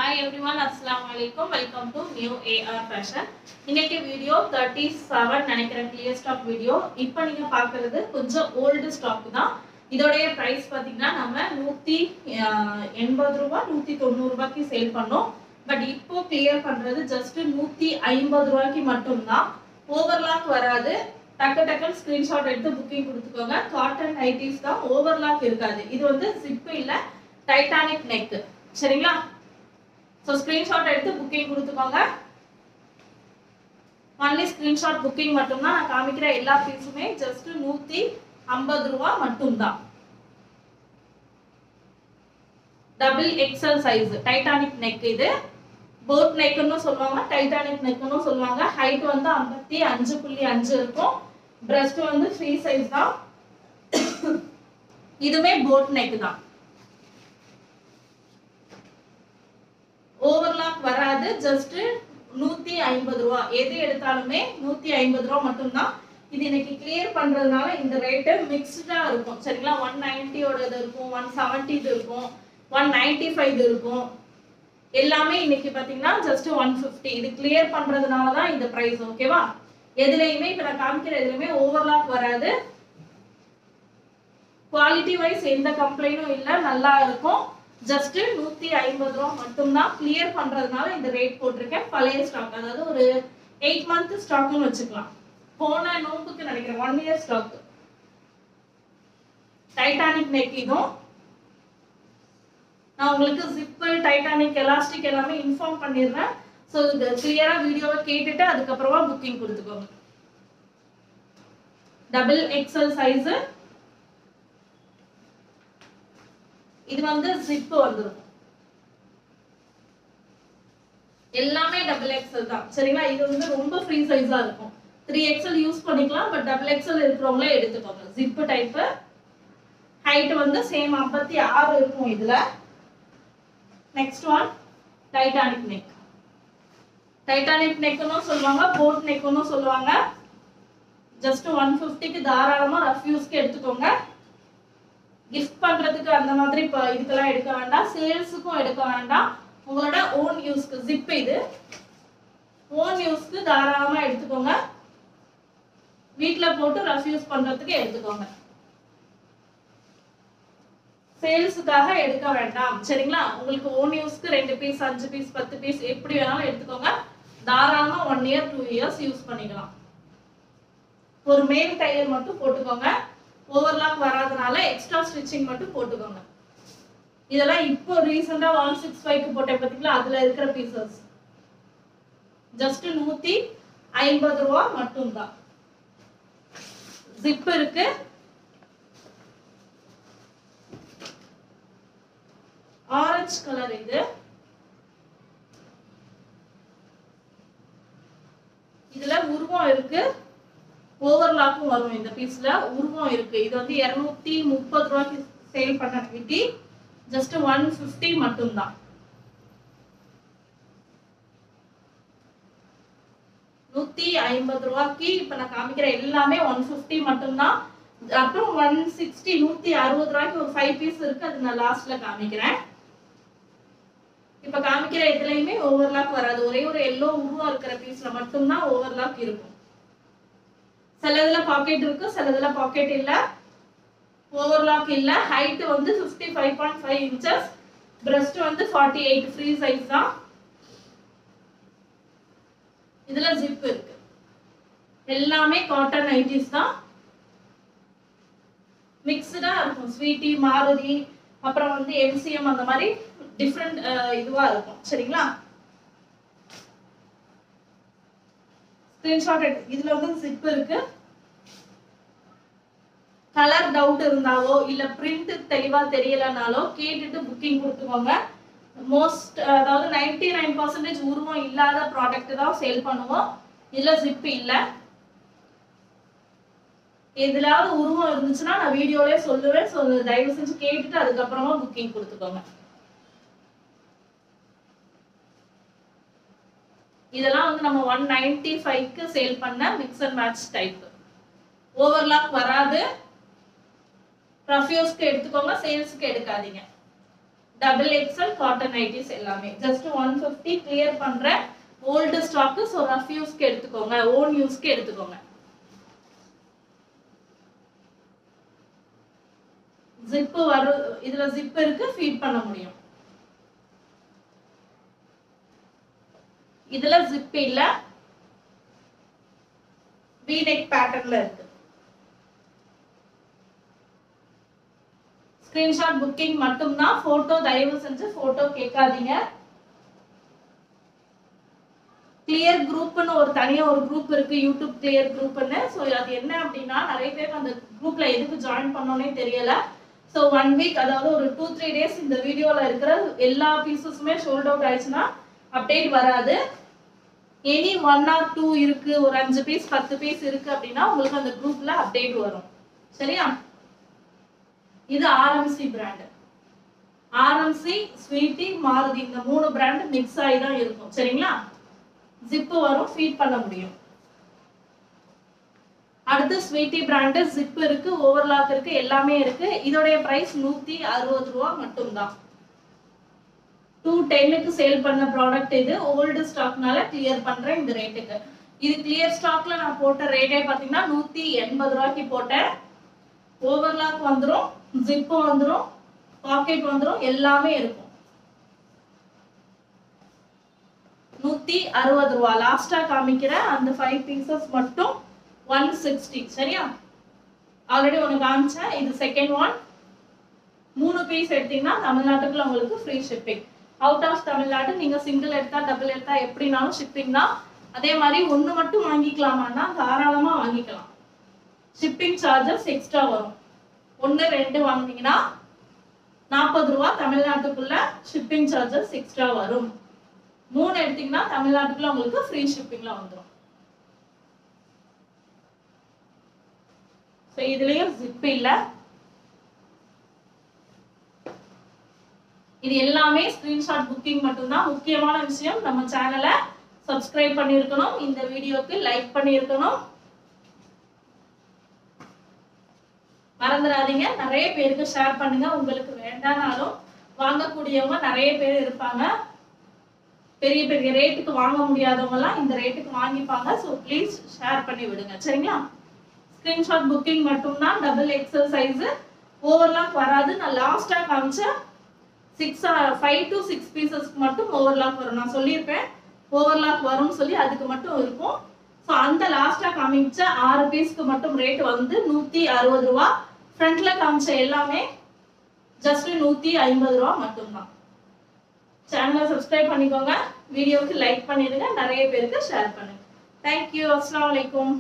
Hi everyone, Assalamu alaikum. Welcome to New AR Fashion. இன்னைக்கு video 37 நினைக்கிறேன் clear stock video. இப்போ நீங்க பார்க்கிறது கொஞ்சம் old stock தான். இதோடைய பிரைஸ் பாத்தீங்கன்னா நம்ம 180 ரூபாய் 190 ரூபாய்க்கு சேல் பண்ணோம். பட் இப்போ கிளியர் பண்றது ஜஸ்ட் 150 ரூபாய்க்கு மட்டும் தான். ஓவர்லாக் வராது. டக்கு ஸ்கிரீன்ஷாட் எடுத்து புக்கிங் கொடுத்துக்கோங்க. காட்டன் நைட்டிஸ் தான், ஓவர்லாக் இருக்காது. இது வந்து ஜிப் இல்ல டைட்டானிக் நெக். சரிங்களா? So screenshot எடுத்து புக்கிங் கொடுத்துக்கோங்க. only screenshot புக்கிங் மட்டும் தான். நான் காமிக்கிற எல்லா பீஸுமே ஜஸ்ட் 150 ரூபாய் மட்டும் தான். Double XL size Titanic neck. இது போட் நெக்னு சொல்வாங்க, டைட்டானிக் நெக்னு சொல்வாங்க. ஹைட் வந்து 55.5 இருக்கும். பிரஸ்ட் வந்து ஃப்ரீ சைஸ் தான். இதுமே போட் நெக் தான். ஓவர்லாக் வராது. ஜஸ்ட் 150 ரூபாய். எது எடுத்தாலுமே 150 ரூபாய் மட்டும் தான். இது இன்னைக்கு கிளியர் பண்றதுனால இந்த ரேட் மிக்ஸ்டா இருக்கும். சரிங்களா? 190 ஓடது இருக்கும், 170 இருக்கும், 195 இருக்கும். எல்லாமே இன்னைக்கு பாத்தீங்கன்னா ஜஸ்ட் 150. இது கிளியர் பண்றதுனால தான் இந்த பிரைஸ். ஓகேவா? எதுலயுமே இப்ப நான் காமிக்கிற எதுலயுமே ஓவர்லாக் வராது. குவாலிட்டி வைஸ் எந்த கம்ப்ளைண்டும் இல்ல, நல்லா இருக்கும். ஜஸ்ட் 150 ரூபாய் மட்டும் தான். கிளியர் பண்றதுனால இந்த ரேட் போட்டிருக்கேன். பழைய ஸ்டாக், அதாவது ஒரு 8 மந்த் ஸ்டாக்னு வச்சுக்கலாம். போன நோம்புக்கு நினைக்கிறேன் 1 இயர் ஸ்டாக். Titanic neck. இதுவும் நான் உங்களுக்கு ஜிப், டைட்டானிக், எலாஸ்டிக் எல்லாமே இன்ஃபார்ம் பண்ணிடுறேன். ஸோ இது கிளியரா வீடியோவை கேட்டுட்டு அதுக்கப்புறமா புக்கிங் கொடுத்துக்கோங்க. Double XL size. இது வந்து ஜிப் வந்துரும். எல்லாமே டபுள் எக்ஸ்எல் தான். சரிங்களா? இது வந்து ரொம்ப ஃப்ரீ சைஸா இருக்கும். 3XL யூஸ் பண்ணிக்கலாம். பட் டபுள் எக்ஸ்எல் இருக்கிறவங்களே எடுத்துக்கோங்க. Zip type. ஹைட் வந்து சேம் 56 இருக்கும் இதுல. Next one Titanic neck. Titanic நெக்னு சொல்லுவாங்க, போட் நெக்னு சொல்லுவாங்க. ஜஸ்ட் 150க்கு தாராளமா ரஃப் யூஸ்க்கு எடுத்துக்கோங்க. கிஃப்ட் பண்றதுக்கு அந்த மாதிரி இதுக்கெல்லாம் எடுக்க வேண்டாம். சேல்ஸுக்கும் எடுக்க வேண்டாம். உங்களோட ஓன் யூஸ்க்கு. ஜிப் இது ஓன் யூஸ்க்கு தாராளமா எடுத்துக்கோங்க. வீட்ல போட்டு ரஃப் யூஸ் பண்றதுக்கு எடுத்துக்கோங்க. சேல்ஸுக்காக எடுக்க வேண்டாம். சரிங்களா? உங்களுக்கு ஓன் யூஸ்க்கு 2 பீஸ், 5 பீஸ், 10 பீஸ் எப்படி வேணாலும் எடுத்துக்கோங்க. தாராளமா 1 இயர் 2 இயர்ஸ் யூஸ் பண்ணிக்கலாம். ஒரு மேல் டைலர் மட்டும் போட்டுக்கோங்க. ஓவர்லாக் வராதனால எக்ஸ்ட்ரா ஸ்டிச்சிங் மட்டும் போட்டுக்கோங்க. இதெல்லாம் இப்போ ரீசெண்டா 165க்கு போட்டேன் பாத்தீங்களா? அதுல இருக்கிற பீசஸ். ஜஸ்ட் 150 ரூபாய் மட்டும் தான். ஜிப் இருக்கு. Orange colour. இது இதுல உருவம் இருக்கு, ஓவர்லாக்கும் வரும். இந்த பீஸ்ல உருவம் இருக்கு. இது வந்து 230 ரூபாய்க்கு சேல் பண்ண விட்டி ஜஸ்ட் 150 மட்டும் தான். 150 ரூபாய்க்கு இப்ப நான் காமிக்கிற எல்லாமே 150 மட்டும் தான். அப்புறம் 160 160 ரூபாய்க்கு ஒரு 5 பீஸ் இருக்கு. அது நான் லாஸ்ட்ல காமிக்கிறேன். இப்ப காமிக்கிற இதுலயுமே ஓவர்லாக் வராது. ஒரே ஒரு எல்லோ உருவம் இருக்கிற பீஸ்ல மட்டும் தான் ஓவர்லாக் இருக்கும். சிலதுல பாக்கெட் இருக்கு, சிலதுல பாக்கெட் இல்ல, ஓவர்லாக் இல்ல. ஹைட் வந்து 55.5 inches. பிரஸ்ட் வந்து 48 ஃப்ரீ சைஸ் தான். இதுல ஜிப் இருக்கு. எல்லாமே காட்டன் நைட்டிஸ் தான். மிக்ஸ்டா இருக்கும். ஸ்வீட்டி, மாருதி, அப்புறம் வந்து MCM அந்த மாதிரி டிஃபரண்ட் இதுவா இருக்கும். சரிங்களா? ஸ்கிரீன்ஷாட் எடுத்து. இதுல வந்து ஜிப் இருக்கு. கலர் டவுட் இருந்தாலோ இல்ல பிரிண்ட் தெளிவா தெரியலனாலோ கேட்டுட்டு புக்கிங் கொடுத்துக்கோங்க. மோஸ்ட், அதாவது 99% உருவம் இல்லாத ப்ராடக்ட் தான் சேல் பண்ணுவோம். இல்ல ஜிப் இல்ல. எதுலாவது உருவம் இருந்துச்சுன்னா நான் வீடியோலயே சொல்லுவேன். தயவு செஞ்சு கேட்டுட்டு அதுக்கப்புறமா புக்கிங் கொடுத்துக்கோங்க. இதெல்லாம் வந்து நம்ம 195க்கு சேல் பண்ண mix and match type. Overlock வராது. ரஃப் யூஸ்க்கு எடுத்துக்கோங்க, சேல்ஸ்க்கு எடுக்காதீங்க. டபுள் எக்ஸல் காட்டன் நைட்டிஸ் எல்லாமே ஜஸ்ட் 150 கிளியர் பண்றேன். ஓல்டு ஸ்டாக், சோ ரஃப் யூஸ்க்கு எடுத்துக்கோங்க, ஓன் யூஸ்க்கு எடுத்துக்கோங்க. ஜிப் வரும், இதுல ஜிப் இருக்கு, ஃபீட் பண்ண முடியும். இதுல ஜிப் இல்ல, வி நெக் பேட்டர்ன்ல இருக்கு. ஸ்கிரீன்ஷாட் புக்கிங் மட்டும்தான், போட்டோ தயவு செஞ்சு போட்டோ கேட்காதீங்க. கிளியர் குரூப்னு ஒரு தனியா ஒரு குரூப் இருக்கு, யூடியூப் கிளியர் குரூப்னு. சோ அது என்ன அப்படின்னா, நிறைய பேர் அந்த குரூப்ல எதுக்கு ஜாயின் பண்ணோனே தெரியல. சோ 1 வீக், அதாவது ஒரு 2-3 டேஸ் இந்த வீடியோல இருக்கிற எல்லா பீசஸுமே சோல்ட் அவுட் ஆயிடுச்சுன்னா அப்டேட் வராது. எனி 1 or 2 இருக்கு, ஒரு 5 பீஸ் 10 பீஸ் இருக்கு அப்படின்னா உங்களுக்கு அந்த குரூப்ல அப்டேட் வரும். சரியா? இது RMC brand. RMC, sweety, Maruti இந்த 3 பிராண்ட் மிக்ஸ் ஆகி தான் இருக்கும். சரிங்களா? ஜிப் வரும், ஃபீட் பண்ண முடியும். அடுத்து ஸ்வீட்டி பிராண்ட், ஜிப் இருக்கு, ஓவர்லாக் இருக்கு, எல்லாமே இருக்கு. இதோடைய பிரைஸ் 160 ரூபாய் மட்டும் தான். 210க்கு சேல் பண்ண ப்ராடக்ட் இது. ஓல்டு ஸ்டாக்னால கிளியர் பண்றேன் இந்த ரேட்டுக்கு. இது கிளியர் ஸ்டாக்ல நான் போட்ட ரேட்டே பாத்தீங்கன்னா 180 ரூபாய்க்கு போட்டேன். ஓவர்லாக் வந்துரும், ஜிப் வந்துரும், பாக்கெட் வந்துரும், எல்லாமே இருக்கும். 160 ரூபாய். லாஸ்டா காமிக்கிற அந்த 5 பீசஸ் மட்டும் 160. சரியா? ஆல்ரெடி ஒன்னு காமிச்சேன், இது செகண்ட் ஒன். 3 பீஸ் எடுத்தீங்கன்னா தமிழ்நாட்டுக்குள்ள உங்களுக்கு free shipping. Out of Tamil Nadu நீங்க சிங்கிள் எடுத்தா டபுள் எடுத்தா எப்படினாலும் ஷிப்பிங் தான். அதே மாதிரி ஒன்னு மட்டும் வாங்கிக்கலாமான்னா தாராளமா வாங்கிக்கலாம். ஷிப்பிங் சார்ஜஸ் எக்ஸ்ட்ரா வரும். 1 2 வாங்குனீங்கன்னா 40 ரூபாய் தமிழ்நாட்டுக்குள்ள ஷிப்பிங் சார்ஜஸ் எக்ஸ்ட்ரா வரும். 3 எடுத்தீங்கன்னா தமிழ்நாட்டுக்குள்ள உங்களுக்கு ஃப்ரீ ஷிப்பிங்ல வந்துடும். சோ இதுலயும் ஜிப் இல்ல. இது எல்லாமே ஸ்கிரீன்ஷாட் புக்கிங் மட்டும்தான். முக்கியமான விஷயம், நம்ம சேனலை சப்ஸ்கிரைப் பண்ணியிருக்கணும், இந்த வீடியோக்கு லைக் பண்ணியிருக்கணும், மறந்துடாதீங்க. நிறைய பேருக்கு ஷேர் பண்ணுங்க. உங்களுக்கு வேண்டானாலும் வாங்கக்கூடியவங்க நிறைய பேர் இருப்பாங்க. பெரிய பெரிய ரேட்டுக்கு வாங்க முடியாதவங்க எல்லாம் இந்த ரேட்டுக்கு வாங்கிப்பாங்க. ஸோ ப்ளீஸ் ஷேர் பண்ணி விடுங்க. சரிங்களா? ஸ்கிரீன்ஷாட் புக்கிங் மட்டும்தான். டபுள் எக்ஸல் சைஸ், ஓவர்லாக் வராது. நான் லாஸ்டா காமிச்ச 5 to 6 பீசஸ்க்கு மட்டும் ஓவர்லாக் வரும். நான் சொல்லியிருப்பேன் ஓவர்லாக் வரும்னு சொல்லி, அதுக்கு மட்டும் இருக்கும். ஸோ அந்த லாஸ்டா காமிச்ச 6 பீஸ்க்கு மட்டும் ரேட் வந்து 160 ரூபாய். ஃப்ரண்ட்ல காமிச்ச எல்லாமே ஜஸ்ட் 150 ரூபாய் மட்டும்தான். சேனலை சப்ஸ்கிரைப் பண்ணிக்கோங்க, வீடியோக்கு லைக் பண்ணிடுங்க, நிறைய பேருக்கு ஷேர் பண்ணுங்க. தேங்க்யூ. அஸ்ஸலாமு அலைக்கும்.